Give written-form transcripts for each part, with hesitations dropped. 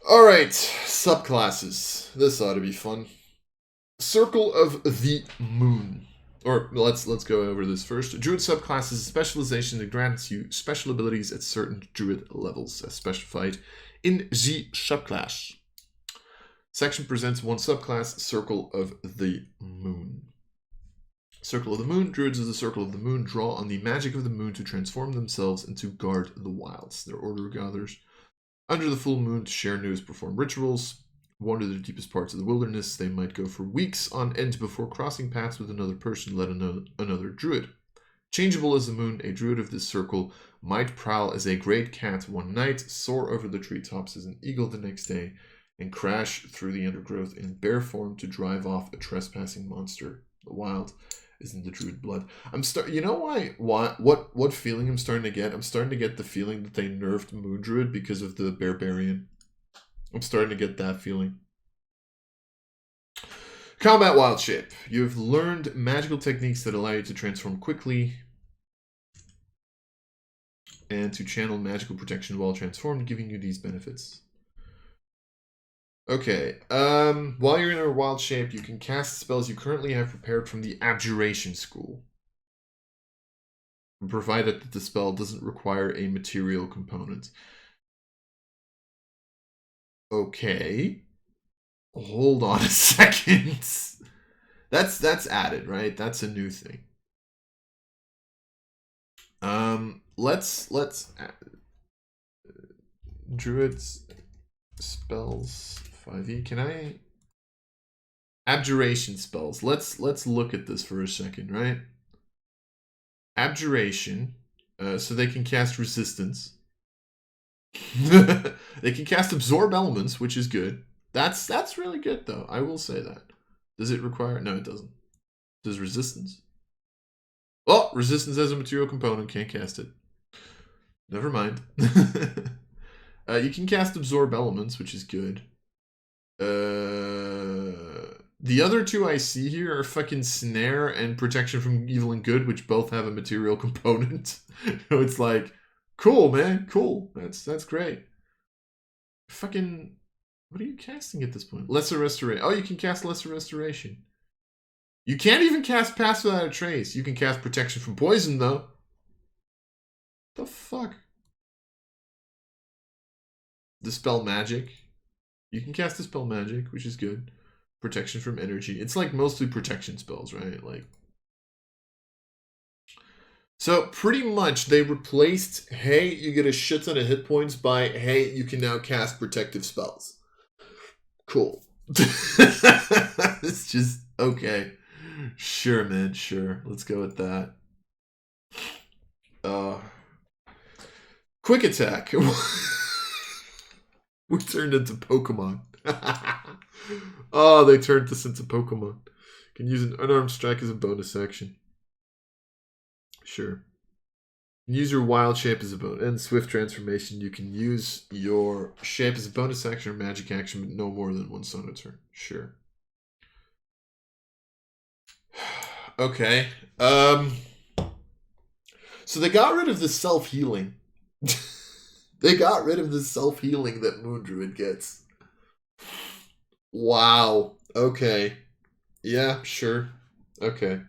Alright, subclasses. This ought to be fun. Circle of the Moon. Or let's go over this first. Druid subclass is a specialization that grants you special abilities at certain Druid levels, as specified in the subclass. Section presents one subclass, Circle of the Moon. Circle of the Moon. Druids of the Circle of the Moon draw on the magic of the moon to transform themselves and to guard the wilds. Their order gathers under the full moon to share news, perform rituals, wander the deepest parts of the wilderness. They might go for weeks on end before crossing paths with another person, let alone another druid. Changeable as the moon, a druid of this circle might prowl as a great cat one night, soar over the treetops as an eagle the next day, and crash through the undergrowth in bear form to drive off a trespassing monster. The wild is in the druid blood. You know what feeling I'm starting to get? I'm starting to get the feeling that they nerfed Moon Druid because of the Barbarian. I'm starting to get that feeling. Combat Wild Shape. You have learned magical techniques that allow you to transform quickly and to channel magical protection while transformed, giving you these benefits. Okay, while you're in a wild shape, you can cast spells you currently have prepared from the Abjuration School, provided that the spell doesn't require a material component. Okay. Hold on a second. That's added, right? That's a new thing. Let's Druid's spells 5e. Can I Abjuration spells? Let's look at this for a second, right? Abjuration, so they can cast resistance. They can cast absorb elements, which is good. That's really good though. I will say that. Does it require? No, it doesn't. Does resistance? Well, resistance as a material component, can't cast it. Never mind. You can cast absorb elements, which is good. The other two I see here are fucking snare and protection from evil and good, which both have a material component. So it's like, cool, man, cool. That's great. Fucking, what are you casting at this point? Lesser Restoration. Oh, you can cast Lesser Restoration. You can't even cast Pass Without a Trace. You can cast Protection from Poison, though. The fuck? Dispel Magic. You can cast Dispel Magic, which is good. Protection from energy. It's like mostly protection spells, right? Like, so pretty much they replaced, hey, you get a shit ton of hit points by, hey, you can now cast protective spells. Cool. It's just, okay. Sure, man, sure. Let's go with that. Quick attack. We turned into Pokemon. Oh, they turned us into Pokemon. Can use an unarmed strike as a bonus action. Sure. Use your wild shape as a bonus. And swift transformation, you can use your shape as a bonus action or magic action, but no more than once on a turn. Sure. Okay. So they got rid of the self-healing. They got rid of the self-healing that Moon Druid gets. Wow. Okay. Yeah, sure. Okay.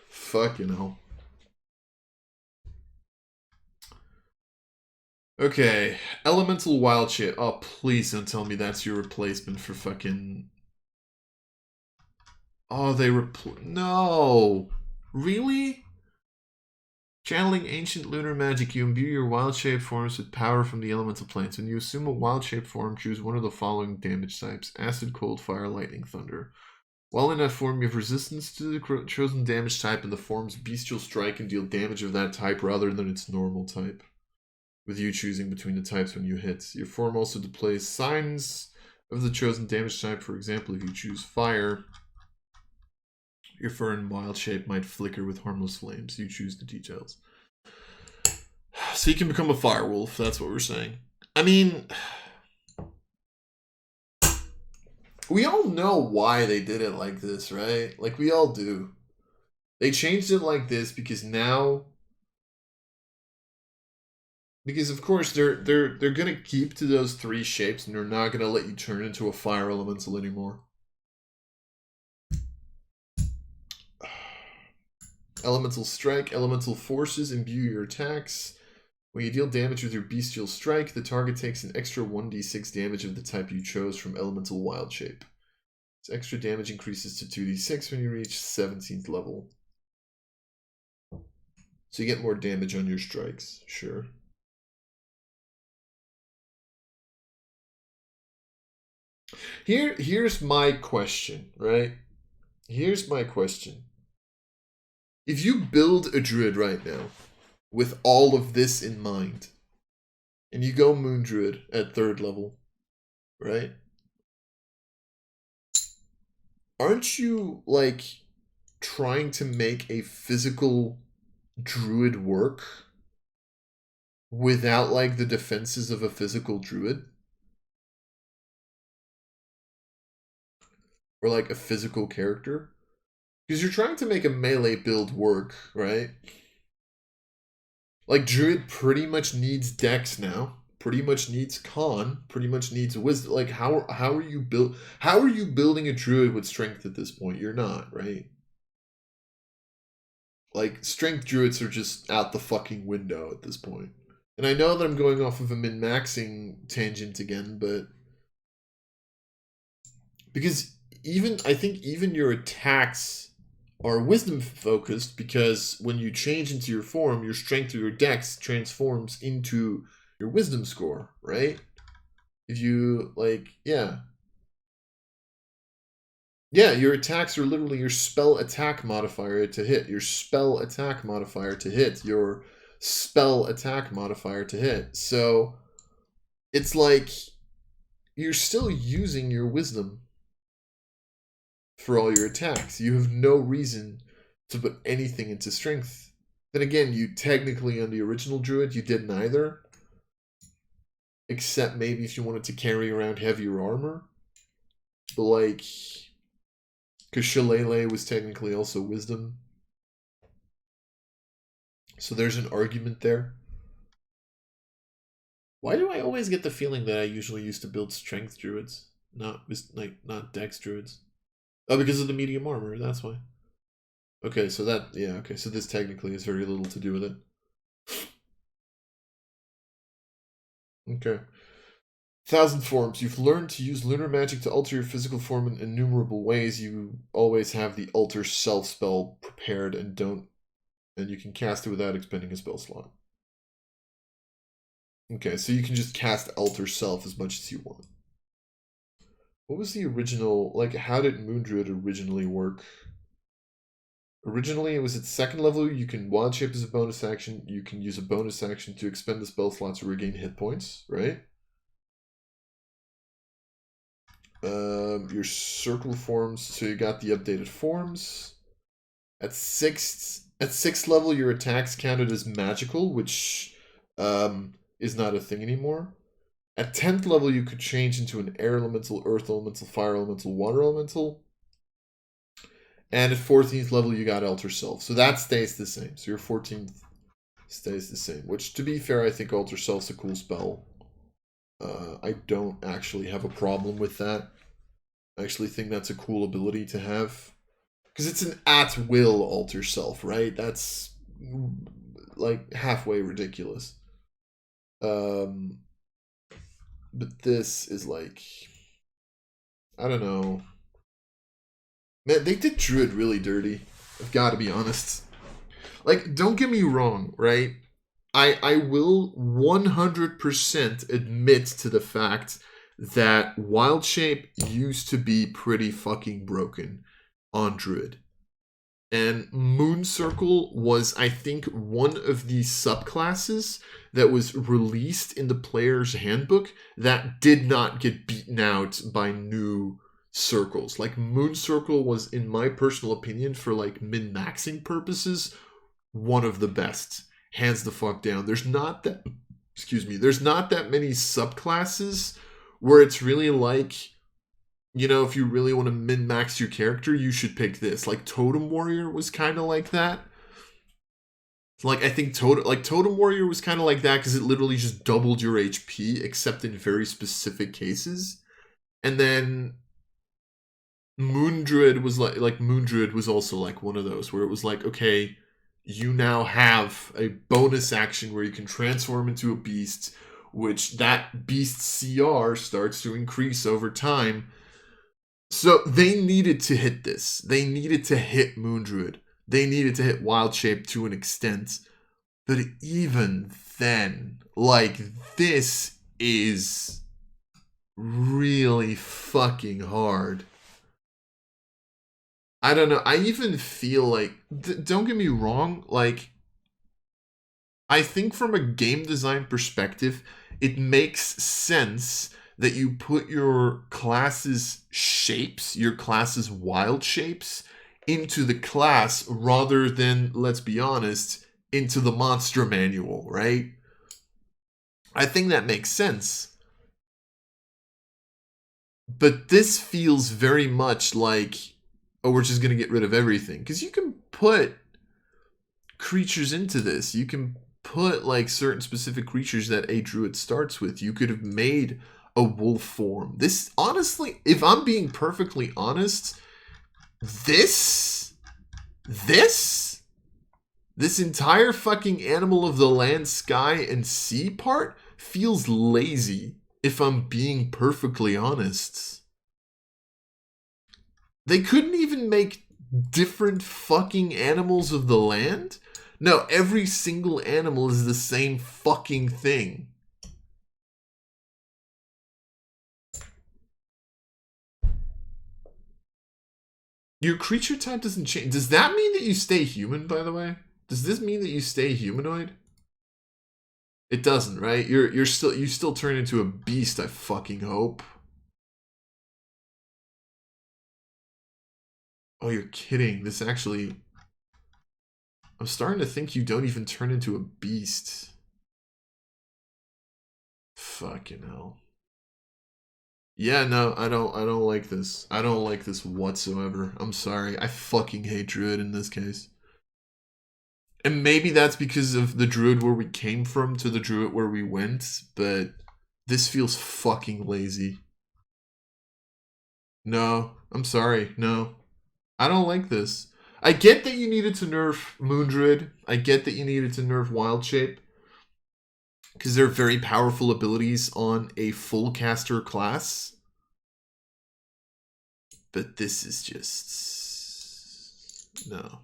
Fucking hell. Okay. Elemental Wild Shape. Oh, please don't tell me that's your replacement for fucking... Oh, they No! Really? Channeling ancient lunar magic, you imbue your wild shape forms with power from the elemental planes. When you assume a wild shape form, choose one of the following damage types: acid, cold, fire, lightning, thunder. While in that form, you have resistance to the chosen damage type, and the form's bestial strike can deal damage of that type rather than its normal type, with you choosing between the types when you hit. Your form also displays signs of the chosen damage type. For example, if you choose fire, your fur and wild shape might flicker with harmless flames. You choose the details. So you can become a firewolf, that's what we're saying. I mean, we all know why they did it like this, right? Like, we all do. They changed it like this because now Because of course they're gonna keep to those 3 shapes and they're not gonna let you turn into a fire elemental anymore. Elemental strike, elemental forces imbue your attacks. When you deal damage with your bestial strike, the target takes an extra 1d6 damage of the type you chose from elemental wild shape. This extra damage increases to 2d6 when you reach 17th level. So you get more damage on your strikes, sure. Here's my question, right? Here's my question. If you build a druid right now with all of this in mind, and you go Moon Druid at 3rd level, right? Aren't you, like, trying to make a physical druid work without, like, the defenses of a physical druid? Or, like, a physical character? Because you're trying to make a melee build work, right? Like, Druid pretty much needs Dex now. Pretty much needs Con. Pretty much needs Wisdom. Like, how are you building a Druid with Strength at this point? You're not, right? Like, Strength Druids are just out the fucking window at this point. And I know that I'm going off of a min-maxing tangent again, but... Because I think even your attacks are wisdom focused, because when you change into your form, your strength or your dex transforms into your wisdom score, right? If you, like, yeah, your attacks are literally your spell attack modifier to hit, your spell attack modifier to hit, your spell attack modifier to hit. So it's like you're still using your wisdom for all your attacks. You have no reason to put anything into strength. Then again, you technically, on the original Druid, you did neither. Except maybe if you wanted to carry around heavier armor. But like, because Shillelagh was technically also wisdom. So there's an argument there. Why do I always get the feeling that I usually used to build strength druids? Not dex druids. Oh, because of the medium armor, that's why. Okay, so that, yeah, okay, so this technically has very little to do with it. Okay. 1,000 forms. You've learned to use lunar magic to alter your physical form in innumerable ways. You always have the alter self spell prepared and you can cast it without expending a spell slot. Okay, so you can just cast alter self as much as you want. What was the original, like, how did Moon Druid originally work? Originally, it was at 2nd level. You can wild shape as a bonus action. You can use a bonus action to expend the spell slot to regain hit points, right? Your circle forms. So you got the updated forms. At 6th level, your attacks counted as magical, which is not a thing anymore. At 10th level, you could change into an air elemental, earth elemental, fire elemental, water elemental. And at 14th level, you got Alter Self. So that stays the same. So your 14th stays the same. Which, to be fair, I think Alter Self's a cool spell. I don't actually have a problem with that. I actually think that's a cool ability to have. Because it's an at-will Alter Self, right? That's, like, halfway ridiculous. But this is like... I don't know. Man, they did Druid really dirty. I've got to be honest. Like, don't get me wrong, right? I will 100% admit to the fact that Wild Shape used to be pretty fucking broken on Druid. And Moon Circle was, I think, one of the subclasses that was released in the player's handbook that did not get beaten out by new circles. Like, Moon Circle was, in my personal opinion, for like min-maxing purposes, one of the best. Hands the fuck down. There's not that many subclasses where it's really like, you know, if you really want to min-max your character, you should pick this. Like, Totem Warrior was kind of like that. Like, I think Totem Warrior was kind of like that because it literally just doubled your HP, except in very specific cases. And then Moon Druid was Moon Druid was also like one of those where it was like, okay, you now have a bonus action where you can transform into a beast, which that beast CR starts to increase over time. So they needed to hit this. They needed to hit Moon Druid. They needed to hit Wild Shape to an extent. But even then, like, this is really fucking hard. I don't know. I even feel like, don't get me wrong, like, I think from a game design perspective, it makes sense that you put your class's shapes, your class's wild shapes, into the class rather than, let's be honest, into the monster manual, right? I think that makes sense. But this feels very much like, oh, we're just going to get rid of everything. Because you can put creatures into this. You can put like certain specific creatures that a druid starts with. You could have made a wolf form. This, honestly, if I'm being perfectly honest, this entire fucking animal of the land, sky, and sea part feels lazy, if I'm being perfectly honest. They couldn't even make different fucking animals of the land? No, every single animal is the same fucking thing. Your creature type doesn't change. Does that mean that you stay human, by the way? Does this mean that you stay humanoid? It doesn't, right? You still turn into a beast, I fucking hope. Oh, you're kidding. This actually... I'm starting to think you don't even turn into a beast. Fucking hell. Yeah, no, I don't like this. I don't like this whatsoever. I'm sorry. I fucking hate Druid in this case. And maybe that's because of the Druid where we came from to the Druid where we went, but this feels fucking lazy. No, I'm sorry. No. I don't like this. I get that you needed to nerf Moon Druid. I get that you needed to nerf Wild Shape. Because they're very powerful abilities on a full caster class. But this is just... no.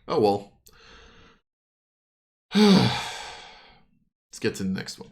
Oh well. Let's get to the next one.